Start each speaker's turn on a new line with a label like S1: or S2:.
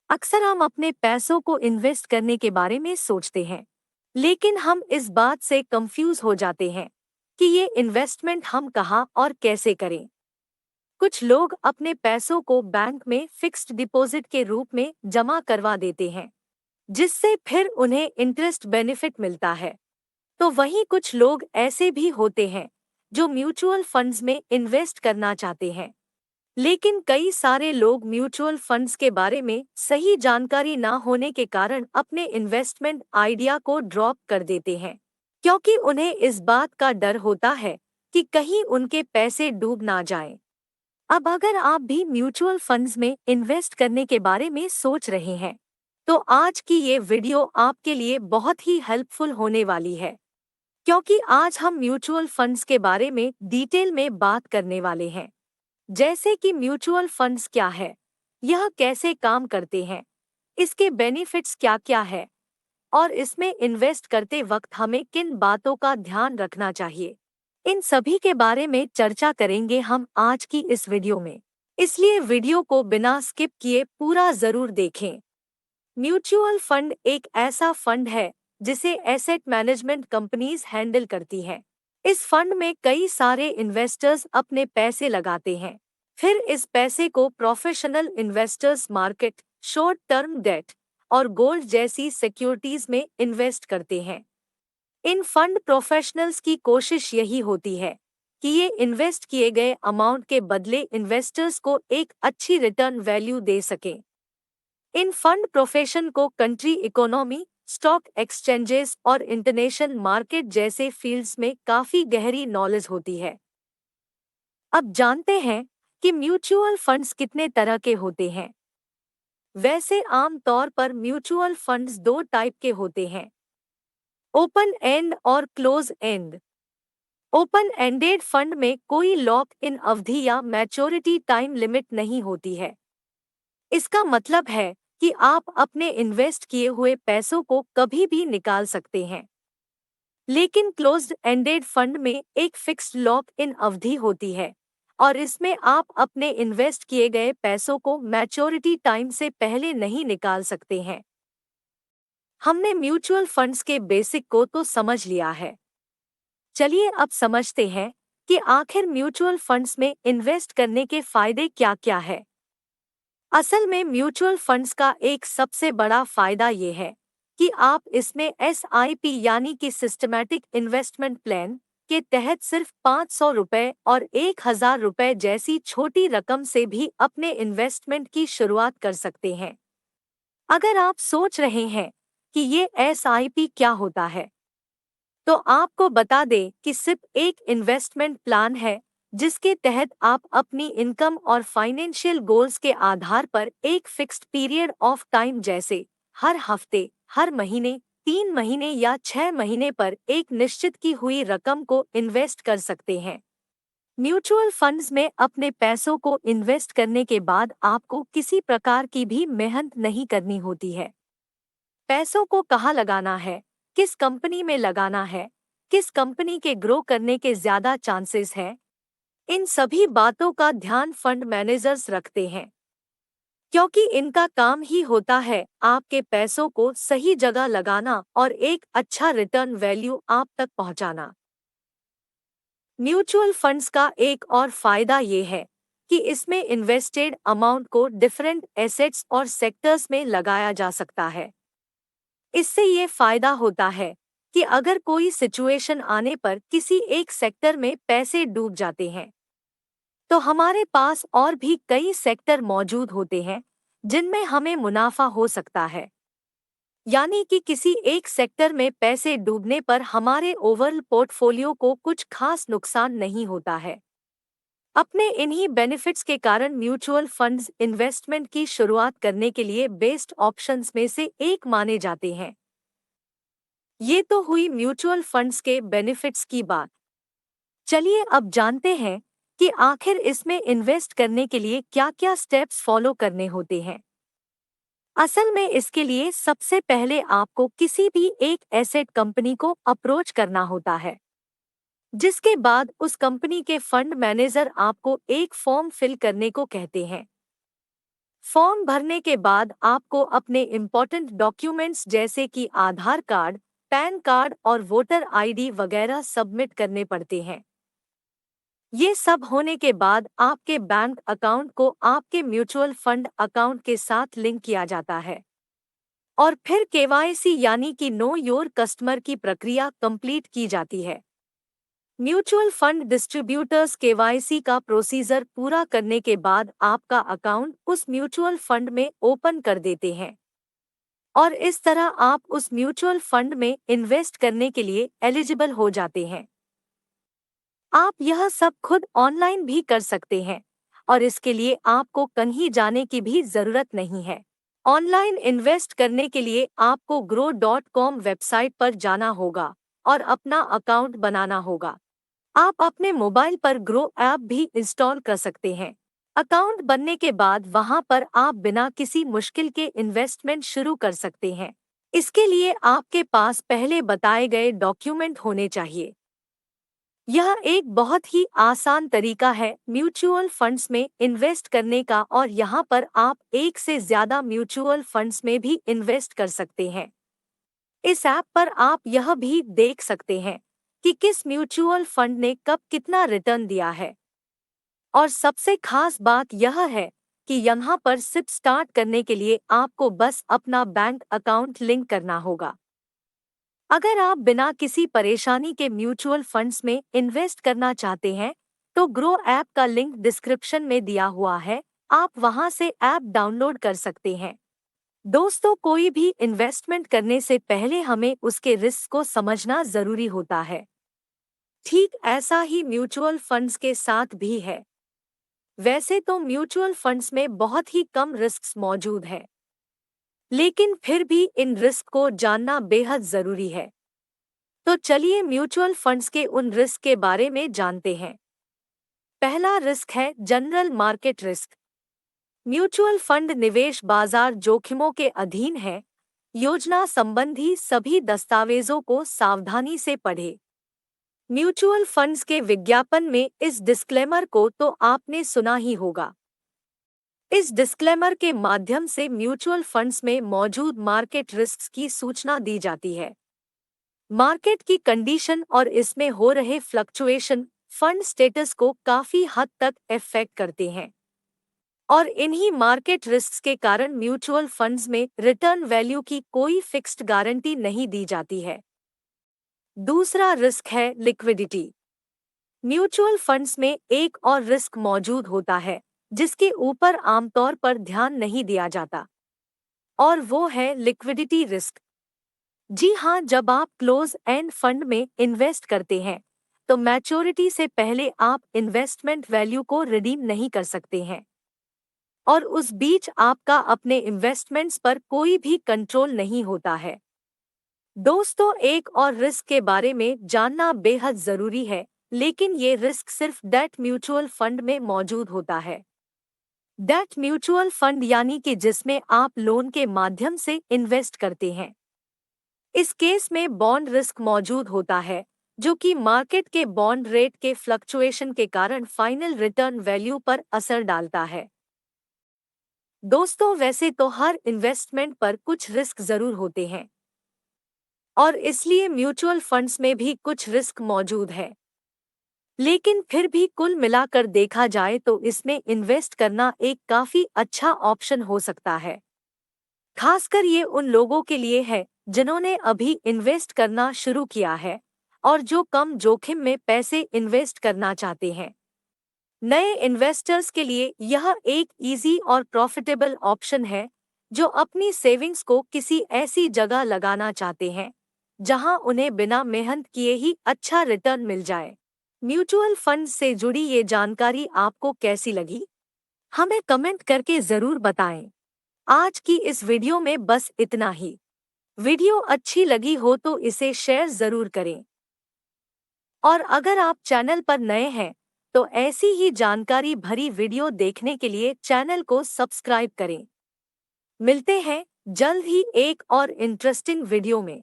S1: अक्सर हम अपने पैसों को इन्वेस्ट करने के बारे में सोचते हैं, लेकिन हम इस बात से कंफ्यूज हो जाते हैं कि ये इन्वेस्टमेंट हम कहाँ और कैसे करें। कुछ लोग अपने पैसों को बैंक में फिक्स्ड डिपॉजिट के रूप में जमा करवा देते हैं, जिससे फिर उन्हें इंटरेस्ट बेनिफिट मिलता है। तो वहीं कुछ लोग ऐसे भी होते हैं जो म्यूचुअल फंड्स में इन्वेस्ट करना चाहते हैं, लेकिन कई सारे लोग म्यूचुअल फंड्स के बारे में सही जानकारी ना होने के कारण अपने इन्वेस्टमेंट आइडिया को ड्रॉप कर देते हैं, क्योंकि उन्हें इस बात का डर होता है कि कहीं उनके पैसे डूब ना जाएं। अब अगर आप भी म्यूचुअल फंड्स में इन्वेस्ट करने के बारे में सोच रहे हैं, तो आज की ये वीडियो आपके लिए बहुत ही हेल्पफुल होने वाली है, क्योंकि आज हम म्यूचुअल फंड्स के बारे में डिटेल में बात करने वाले हैं। जैसे कि म्यूचुअल फंड्स क्या है, यह कैसे काम करते हैं, इसके बेनिफिट्स क्या क्या है और इसमें इन्वेस्ट करते वक्त हमें किन बातों का ध्यान रखना चाहिए। इन सभी के बारे में चर्चा करेंगे हम आज की इस वीडियो में। इसलिए वीडियो को बिना स्किप किए पूरा जरूर देखें। म्यूचुअल फंड एक ऐसा फंड है जिसे एसेट मैनेजमेंट कंपनीज हैंडल करती हैं। इस फंड में कई सारे इन्वेस्टर्स अपने पैसे लगाते हैं। फिर इस पैसे को professional investors market, short term debt और गोल्ड जैसी सिक्योरिटीज में इन्वेस्ट करते हैं। इन फंड प्रोफेशनल्स की कोशिश यही होती है कि ये इन्वेस्ट किए गए अमाउंट के बदले इन्वेस्टर्स को एक अच्छी रिटर्न वैल्यू दे सकें। इन फंड प्रोफेशन को कंट्री इकोनॉमी, स्टॉक एक्सचेंजेस और इंटरनेशनल मार्केट जैसे फील्ड्स में काफी गहरी नॉलेज होती है। अब जानते हैं कि म्यूचुअल फंड्स कितने तरह के होते हैं। वैसे आम तौर पर म्यूचुअल फंड्स दो टाइप के होते हैं, ओपन एंड और close and. Open ended fund में कोई लॉक इन अवधि या मैच्योरिटी टाइम लिमिट नहीं होती है। इसका मतलब है कि आप अपने इन्वेस्ट किए हुए पैसों को कभी भी निकाल सकते हैं। लेकिन क्लोज्ड एंडेड फंड में एक फिक्स्ड लॉक इन अवधि होती है और इसमें आप अपने इन्वेस्ट किए गए पैसों को मैच्योरिटी टाइम से पहले नहीं निकाल सकते हैं। हमने म्यूचुअल फंड्स के बेसिक को तो समझ लिया है। चलिए अब समझते हैं कि आखिर म्यूचुअल फंड्स में इन्वेस्ट करने के फायदे क्या-क्या है। असल में म्यूचुअल फंड्स का एक सबसे बड़ा फायदा ये है कि आप इसमें एसआईपी यानी कि सिस्टमैटिक इन्वेस्टमेंट प्लान के तहत सिर्फ 500 रुपए और 1000 रुपए जैसी छोटी रकम से भी अपने इन्वेस्टमेंट की शुरुआत कर सकते हैं। अगर आप सोच रहे हैं कि ये एसआईपी क्या होता है, तो आपको बता दें कि सिर्फ एक इन्वेस्टमेंट प्लान है जिसके तहत आप अपनी इनकम और फाइनेंशियल गोल्स के आधार पर एक फिक्स्ड पीरियड ऑफ टाइम जैसे हर हफ्ते, हर महीने, 3 महीने या 6 महीने पर एक निश्चित की हुई रकम को इन्वेस्ट कर सकते हैं। म्यूचुअल फंड्स में अपने पैसों को इन्वेस्ट करने के बाद आपको किसी प्रकार की भी मेहनत नहीं करनी होती है। पैसों को कहाँ लगाना है, किस कंपनी में लगाना है, किस कंपनी के ग्रो करने के ज्यादा चांसेस हैं, इन सभी बातों का ध्यान फंड मैनेजर्स रखते हैं, क्योंकि इनका काम ही होता है आपके पैसों को सही जगह लगाना और एक अच्छा रिटर्न वैल्यू आप तक पहुंचाना। म्यूचुअल फंड्स का एक और फायदा ये है कि इसमें इन्वेस्टेड अमाउंट को डिफरेंट एसेट्स और सेक्टर्स में लगाया जा सकता है। इससे ये फायदा होता है कि अगर कोई सिचुएशन आने पर किसी एक सेक्टर में पैसे डूब जाते हैं, तो हमारे पास और भी कई सेक्टर मौजूद होते हैं जिनमें हमें मुनाफा हो सकता है। यानी कि किसी एक सेक्टर में पैसे डूबने पर हमारे ओवरऑल पोर्टफोलियो को कुछ खास नुकसान नहीं होता है। अपने इन्हीं बेनिफिट्स के कारण म्यूचुअल फंड्स इन्वेस्टमेंट की शुरुआत करने के लिए बेस्ट ऑप्शंस में से एक माने जाते हैं। ये तो हुई म्यूचुअल फंड्स के बेनिफिट्स की बात। चलिए अब जानते हैं कि आखिर इसमें इन्वेस्ट करने के लिए क्या-क्या स्टेप्स फॉलो करने होते हैं। असल में इसके लिए सबसे पहले आपको किसी भी एक एसेट कंपनी को अप्रोच करना होता है, जिसके बाद उस कंपनी के फंड मैनेजर आपको एक फॉर्म फिल करने को कहते हैं। फॉर्म भरने के बाद आपको अपने इम्पोर्टेंट डॉक्यूमेंट्स जैसे कि आधार कार्ड, पैन कार्ड और वोटर आईडी वगैरह सबमिट करने पड़ते हैं। ये सब होने के बाद आपके बैंक अकाउंट को आपके म्यूचुअल फंड अकाउंट के साथ लिंक किया जाता है और फिर केवाईसी यानी कि नो योर कस्टमर की प्रक्रिया कंप्लीट की जाती है। म्यूचुअल फंड डिस्ट्रीब्यूटर्स केवाईसी का प्रोसीजर पूरा करने के बाद आपका अकाउंट उस म्यूचुअल फंड में ओपन कर देते हैं और इस तरह आप उस म्यूचुअल फंड में इन्वेस्ट करने के लिए एलिजिबल हो जाते हैं। आप यह सब खुद ऑनलाइन भी कर सकते हैं और इसके लिए आपको कहीं जाने की भी जरूरत नहीं है। ऑनलाइन इन्वेस्ट करने के लिए आपको grow.com वेबसाइट पर जाना होगा और अपना अकाउंट बनाना होगा। आप अपने मोबाइल पर ग्रो ऐप भी इंस्टॉल कर सकते हैं। अकाउंट बनने के बाद वहां पर आप बिना किसी मुश्किल के इन्वेस्टमेंट शुरू कर सकते हैं। इसके लिए आपके पास पहले बताए गए डॉक्यूमेंट होने चाहिए। यह एक बहुत ही आसान तरीका है म्यूचुअल फंड्स में इन्वेस्ट करने का और यहाँ पर आप एक से ज़्यादा म्यूचुअल फंड्स में भी इन्वेस्ट कर सकते हैं। इस ऐप पर आप यह भी देख सकते हैं कि किस म्यूचुअल फंड ने कब कितना रिटर्न दिया है। और सबसे खास बात यह है कि यहाँ पर सिर्फ स्टार्ट करने के लिए आपको बस अपना बैंक अकाउंट लिंक करना होगा। अगर आप बिना किसी परेशानी के म्यूचुअल फंड्स में इन्वेस्ट करना चाहते हैं तो ग्रो ऐप का लिंक डिस्क्रिप्शन में दिया हुआ है, आप वहां से ऐप डाउनलोड कर सकते हैं। दोस्तों, कोई भी इन्वेस्टमेंट करने से पहले हमें उसके रिस्क को समझना जरूरी होता है। ठीक ऐसा ही म्यूचुअल फंड्स के साथ भी है। वैसे तो म्यूचुअल फंड्स में बहुत ही कम रिस्क मौजूद है, लेकिन फिर भी इन रिस्क को जानना बेहद जरूरी है। तो चलिए म्यूचुअल फंड्स के उन रिस्क के बारे में जानते हैं। पहला रिस्क है general market risk. Mutual fund निवेश बाजार जोखिमों के अधीन है। योजना संबंधी सभी दस्तावेजों को सावधानी से पढ़ें। म्यूचुअल फंड्स के विज्ञापन में इस डिस्क्लेमर को तो आपने सुना ही होगा। इस डिस्क्लेमर के माध्यम से म्यूचुअल फंड्स में मौजूद मार्केट रिस्क की सूचना दी जाती है। मार्केट की कंडीशन और इसमें हो रहे फ्लक्चुएशन फंड स्टेटस को काफी हद तक इफेक्ट करते हैं और इन्हीं मार्केट रिस्क के कारण म्यूचुअल फंड्स में रिटर्न वैल्यू की कोई फिक्स्ड गारंटी नहीं दी जाती है। दूसरा रिस्क है लिक्विडिटी। म्यूचुअल फंड्स में एक और रिस्क मौजूद होता है जिसके ऊपर आमतौर पर ध्यान नहीं दिया जाता, और वो है लिक्विडिटी रिस्क। जी हाँ, जब आप क्लोज एंड फंड में इन्वेस्ट करते हैं तो मैच्योरिटी से पहले आप इन्वेस्टमेंट वैल्यू को रिडीम नहीं कर सकते हैं और उस बीच आपका अपने इन्वेस्टमेंट्स पर कोई भी कंट्रोल नहीं होता है। दोस्तों, एक और रिस्क के बारे में जानना बेहद जरूरी है, लेकिन ये रिस्क सिर्फ डेट म्यूचुअल फंड में मौजूद होता है। डेट म्यूचुअल फंड यानी कि जिसमें आप लोन के माध्यम से इन्वेस्ट करते हैं। इस केस में बॉन्ड रिस्क मौजूद होता है, जो कि मार्केट के बॉन्ड रेट के फ्लक्चुएशन के कारण फाइनल रिटर्न वैल्यू पर असर डालता है। दोस्तों, वैसे तो हर इन्वेस्टमेंट पर कुछ रिस्क जरूर होते हैं और इसलिए म्यूचुअल फंड्स में भी कुछ रिस्क मौजूद है, लेकिन फिर भी कुल मिलाकर देखा जाए तो इसमें इन्वेस्ट करना एक काफी अच्छा ऑप्शन हो सकता है। खासकर ये उन लोगों के लिए है जिन्होंने अभी इन्वेस्ट करना शुरू किया है और जो कम जोखिम में पैसे इन्वेस्ट करना चाहते हैं। नए इन्वेस्टर्स के लिए यह एक इजी और प्रॉफिटेबल ऑप्शन है जो अपनी सेविंग्स को किसी ऐसी जगह लगाना चाहते हैं जहां उन्हें बिना मेहनत किए ही अच्छा रिटर्न मिल जाए। म्यूचुअल फंड से जुड़ी ये जानकारी आपको कैसी लगी? हमें कमेंट करके जरूर बताएं। आज की इस वीडियो में बस इतना ही। वीडियो अच्छी लगी हो तो इसे शेयर जरूर करें और अगर आप चैनल पर नए हैं तो ऐसी ही जानकारी भरी वीडियो देखने के लिए चैनल को सब्सक्राइब करें। मिलते हैं जल्द ही एक और इंटरेस्टिंग वीडियो में।